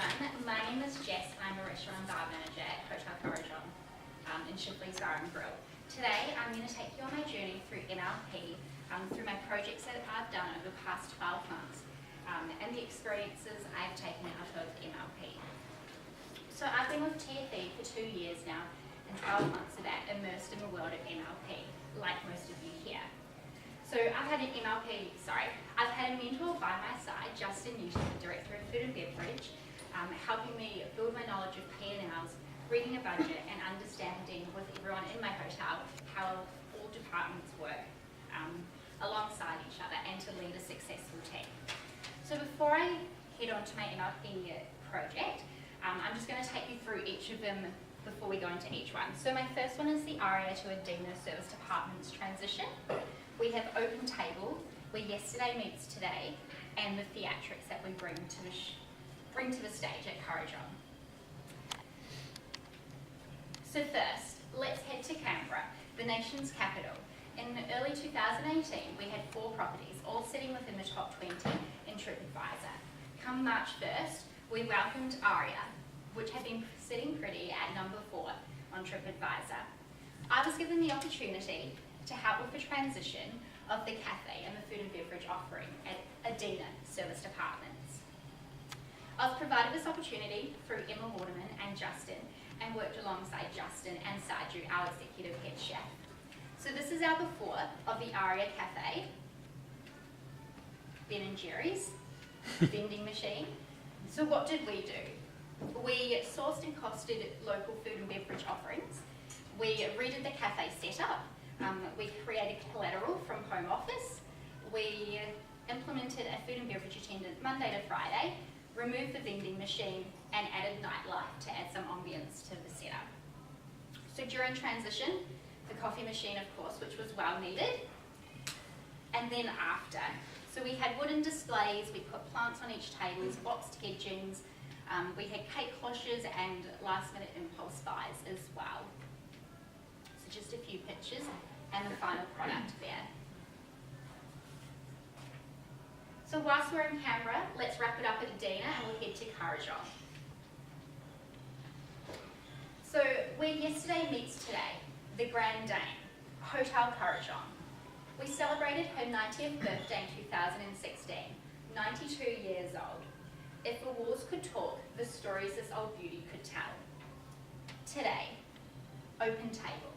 everyone, my name is Jess. I'm a restaurant bar manager at Hotel Corridon in Shipley's Bar and Grill. Today I'm going to take you on my journey through MLP, through my projects that I've done over the past 12 months and the experiences I've taken out of MLP. So I've been with TFE for 2 years now, and 12 months of that immersed in the world of MLP, like most of you here. So I've had a mentor by my side, Justin Newton, the Director of Food and Beverage, helping me build my knowledge of P&Ls, reading a budget and understanding with everyone in my hotel how all departments work alongside each other and to lead a successful team. So before I head on to my MLP project, I'm just going to take you through each of them before we go into each one. So my first one is the ARIA to ADINA service departments transition. We have open table, where yesterday meets today, and the theatrics that we bring to the stage at Corridon. So first, let's head to Canberra, the nation's capital. In early 2018, we had 4 properties, all sitting within the top 20 in TripAdvisor. Come March 1st, we welcomed ARIA, which had been sitting pretty at number 4 on TripAdvisor. I was given the opportunity to help with the transition of the cafe and the food and beverage offering at ADINA service departments. I've provided this opportunity through Emma Waterman and Justin, and worked alongside Justin and Saju, our executive head chef. So this is our before of the ARIA cafe, Ben and Jerry's, vending machine. So what did we do? We sourced and costed local food and beverage offerings. We redid the cafe setup. We created collateral from home office. We implemented a food and beverage attendant Monday to Friday, removed the vending machine, and added nightlife to add some ambience to the setup. So during transition, the coffee machine, of course, which was well needed. And then after, so we had wooden displays, we put plants on each table, boxed edgings, we had cake cloches and last minute impulse buys as well. So just a few pictures and the final product there. So whilst we're in Canberra, let's wrap it up at ADINA and we'll head to Corridon. So where yesterday meets today, the Grand Dame, Hotel Corridon. We celebrated her 90th birthday in 2016, 92 years old. If the walls could talk, the stories this old beauty could tell. Today, Open Table.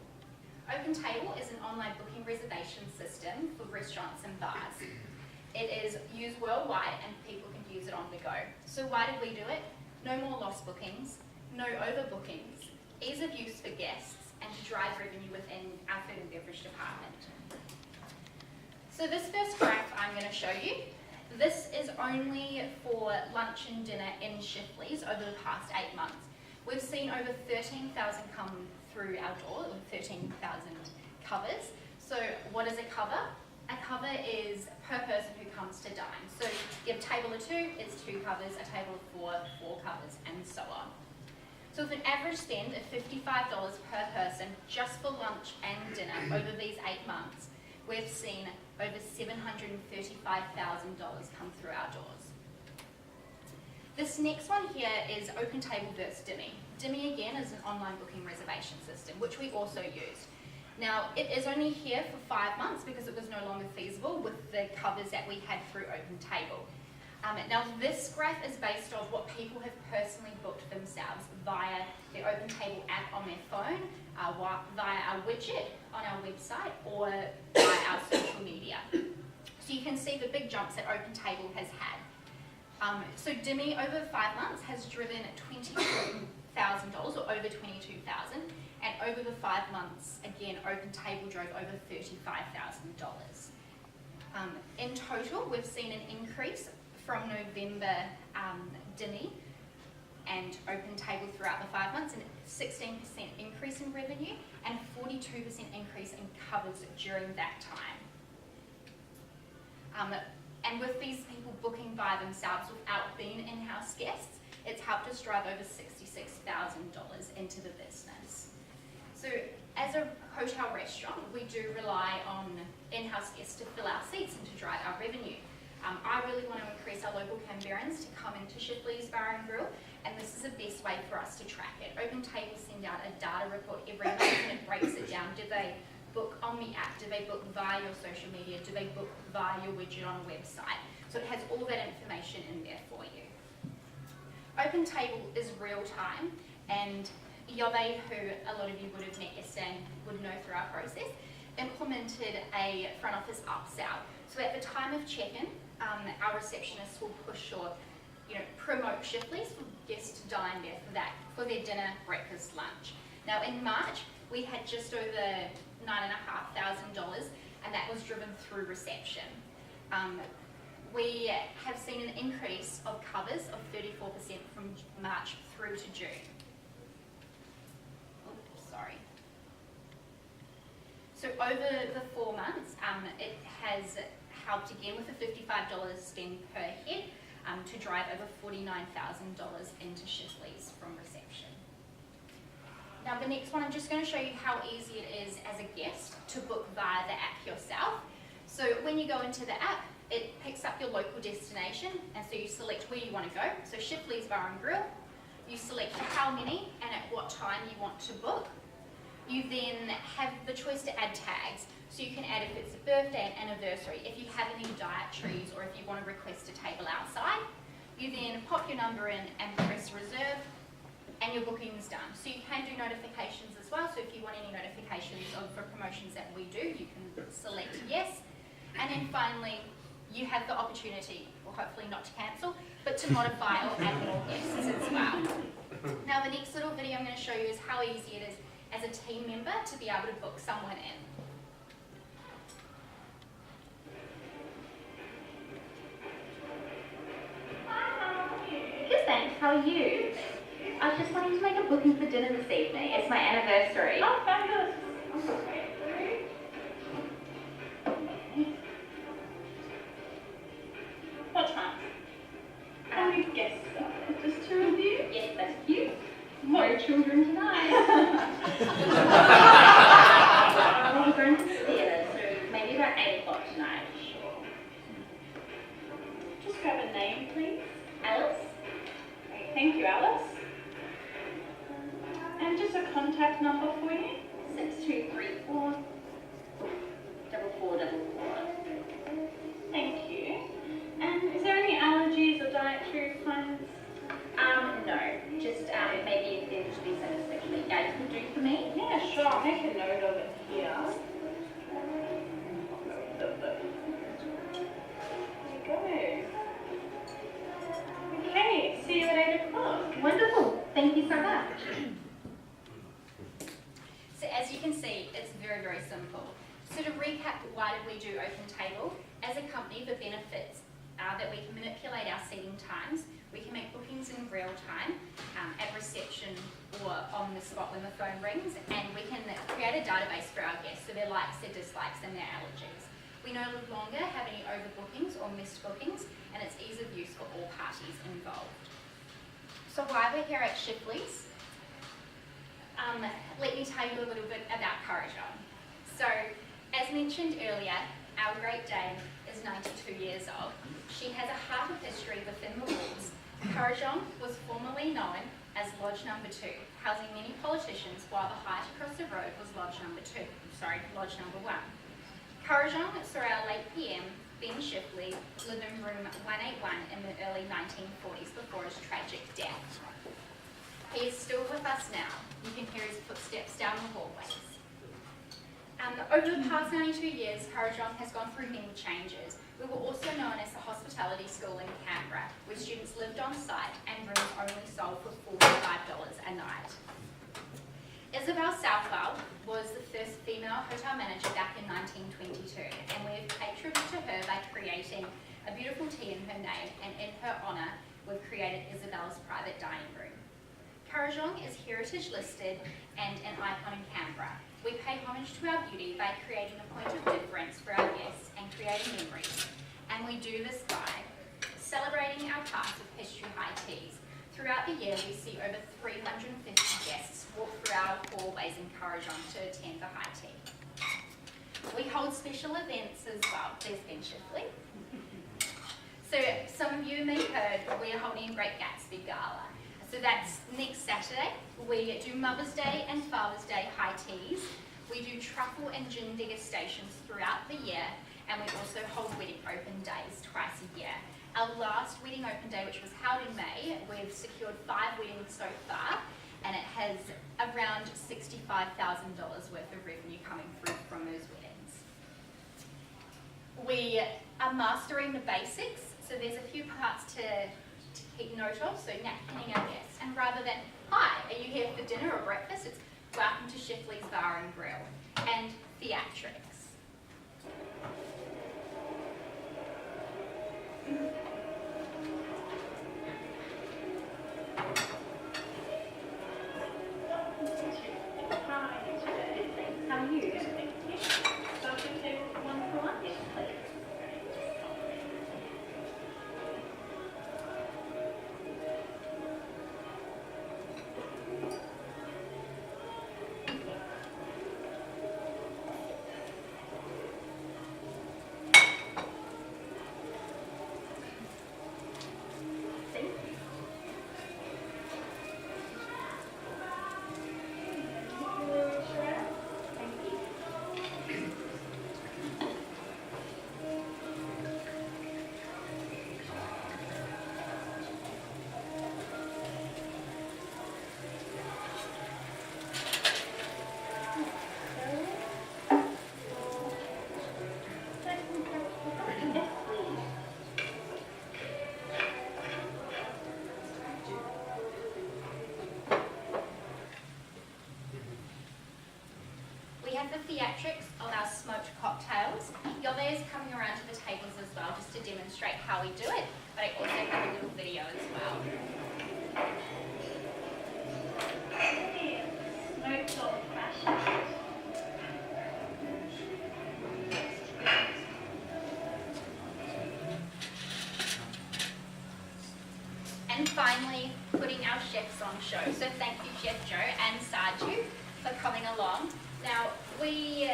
Open Table is an online booking reservation system for restaurants and bars. It is used worldwide and people can use it on the go. So why did we do it? No more lost bookings, no overbookings, ease of use for guests, and to drive revenue within our food and beverage department. So this first graph I'm going to show you, this is only for lunch and dinner in Shipley's over the past 8 months. We've seen over 13,000 come through our door, or 13,000 covers. So what is a cover? A cover is per person who comes to dine. So you have a table of 2, it's 2 covers, a table of 4, 4 covers, and so on. So with an average spend of $55 per person just for lunch and dinner over these 8 months, we've seen over $735,000 come through our doors. This next one here is Open Table versus Dimmy. Dimmy again is an online booking reservation system, which we also used. Now it is only here for 5 months because it was no longer feasible with the covers that we had through Open Table. Now this graph is based on what people have personally booked themselves via the Open Table app on their phone, via our widget on our website, or via our social media. So you can see the big jumps that Open Table has had. So Dimmy over 5 months has driven $22,000 or over $22,000, and over the 5 months, again, Open Table drove over $35,000. In total, we've seen an increase from November Dimmy and Open Table throughout the 5 months, and 16% increase in revenue and 42% increase in covers during that time. And with these people booking by themselves without being in-house guests, it's helped us drive over $66,000 into the business. So as a hotel restaurant, we do rely on in-house guests to fill our seats and to drive our revenue. I really want to increase our local Canberrans to come into Shipley's Bar and Grill and this is the best way for us to track it. OpenTable send out a data report every month and it breaks it down. Did they book on the app? Do they book via your social media? Do they book via your widget on a website? So it has all that information in there for you. OpenTable is real time, and Yobe, who a lot of you would have met yesterday and would know through our process, implemented a front office upsell. So at the time of check-in, our receptionists will push or promote Shifleys for guests to dine there for their dinner, breakfast, lunch. Now in March, we had just over $9,500, and that was driven through reception. We have seen an increase of covers of 34% from March through to June. Sorry. So over the 4 months, it has helped again with a $55 spend per head to drive over $49,000 into Shifleys from reception. Now the next one, I'm just going to show you how easy it is as a guest to book via the app yourself. So when you go into the app, it picks up your local destination, and so you select where you want to go. So Shifleys Bar and Grill. You select how many and at what time you want to book. You then have the choice to add tags. So you can add if it's a birthday, an anniversary, if you have any dietaries, or if you want to request a table outside. You then pop your number in and press reserve, and your booking's done. So you can do notifications as well. So if you want any notifications for promotions that we do, you can select yes. And then finally, you have the opportunity, or hopefully not to cancel, but to modify or add more guests as well. Now the next little video I'm going to show you is how easy it is as a team member to be able to book someone in. Good, thanks. How are you? I was just wanting to make a booking for dinner this evening. It's my anniversary. Oh, fabulous. What time? How many guests are there? Just 2 of you? Yes, that's you. No children tonight. We're going to the theatre, so maybe about 8 o'clock tonight. Sure. Just grab a name, please. Alice? Okay, thank you, Alice. And just a contact number for you. 6234 4444. Thank you. And is there any allergies or dietary requirements? No. Just maybe if there should be something special that you guys can do for me. Yeah, sure. I'll make a note of it here. There you go. Okay, see you at 8 o'clock. Wonderful. Thank you so much. So as you can see, it's very, very simple. So to recap, why did we do OpenTable? As a company, the benefits are that we can manipulate our seating times, we can make bookings in real time at reception or on the spot when the phone rings, and we can create a database for our guests, so their likes, their dislikes, and their allergies. We no longer have any overbookings or missed bookings, and it's ease of use for all parties involved. So why we're here at Shifleys? Let me tell you a little bit about Courageon. So, as mentioned earlier, our Great Dane is 92 years old. She has a heart of history within the walls. Courageon was formerly known as Lodge Number 2, housing many politicians, while the height across the road was Lodge Number 1. Courageon saw our late PM, Ben Shifley, live in room 181 in the early 1940s before his tragic death. He is still with us now. You can hear his footsteps down the hallways. Over the past 92 years, Courageon has gone through many changes. We were also known as the Hospitality School in Canberra, where students lived on site and rooms only sold for $45 a night. Isabel Southwell was the first female hotel manager back in 1922, and we have paid tribute to her by creating a beautiful tea in her name, and in her honour, we've created Isabel's private dining room. Courageon is heritage listed and an icon in Canberra. We pay homage to our beauty by creating a point of difference for our guests and creating memories. And we do this by celebrating our past with history high teas. Throughout the year, we see over 350 guests walk through our hallways in Courageon to attend the high tea. We hold special events as well. There's Ben Shifley. So some of you may have heard we are holding a Great Gatsby Gala. So that's next Saturday. We do Mother's Day and Father's Day high teas. We do truffle and gin degustations throughout the year, and we also hold wedding open days twice a year. Our last wedding open day, which was held in May, we've secured 5 weddings so far, and it has around $65,000 worth of revenue coming through from those weddings. We are mastering the basics, so there's a few parts to keep note of, so napkining our guests, and rather than, hi, are you here for dinner or breakfast, it's welcome to Shipley's Bar and Grill, and theatrics. How are you? Welcome to one for one, yes, please. We have the theatrics of our smoked cocktails. Yole is coming around to the tables as well just to demonstrate how we do it, but I also have a little video as well. Smoked old fashioned. And finally, putting our chefs on show. So thank you, Chef Joe and Sarju, for coming along. Now, we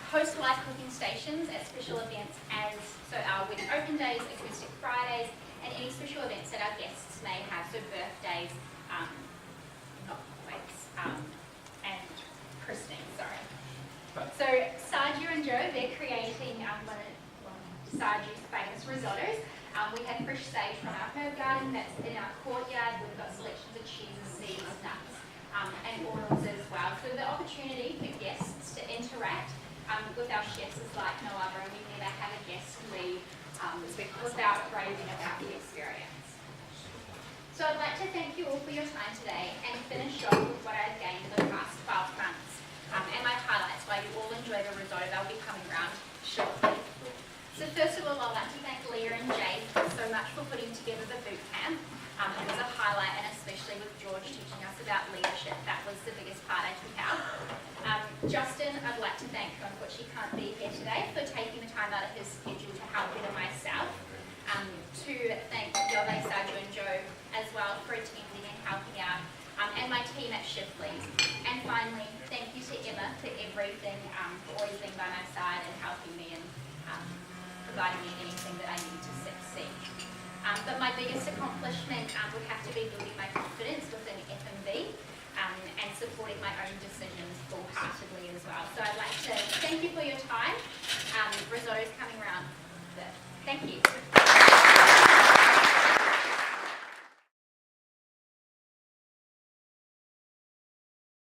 host live cooking stations at special events as, so our wedding open days, acoustic Fridays, and any special events that our guests may have, so birthdays, not weddings, and christening, sorry. So Sarju and Joe, they're creating one of Sarju's famous risottos. We have fresh sage from our herb garden that's in our courtyard. We've got selections of cheeses, seeds, nuts, and oils as well. So the opportunity for guests to interact with our chefs is like no other, and we never have a guest leave without raving about the experience. So I'd like to thank you all for your time today and finish off with what I've gained in the past 12 months and my highlights why you all enjoy the risotto. They'll be coming around shortly. So first of all, I'd like to thank Leah and Jade so much for putting together the boot camp. It was a highlight, and especially with George teaching us about leadership, that was the biggest part I took out. Justin, I'd like to thank, unfortunately he can't be here today, for taking the time out of his schedule to help better myself. To thank Yole, Sarju and Joe as well for attending and helping out, and my team at Shipley's. And finally, thank you to Emma for everything, for always being by my side and helping me and providing me anything that I need to succeed. But my biggest accomplishment would have to be building my confidence within F&B and supporting my own decisions full-heartedly as well. So I'd like to thank you for your time. Risotto's coming around. Thank you.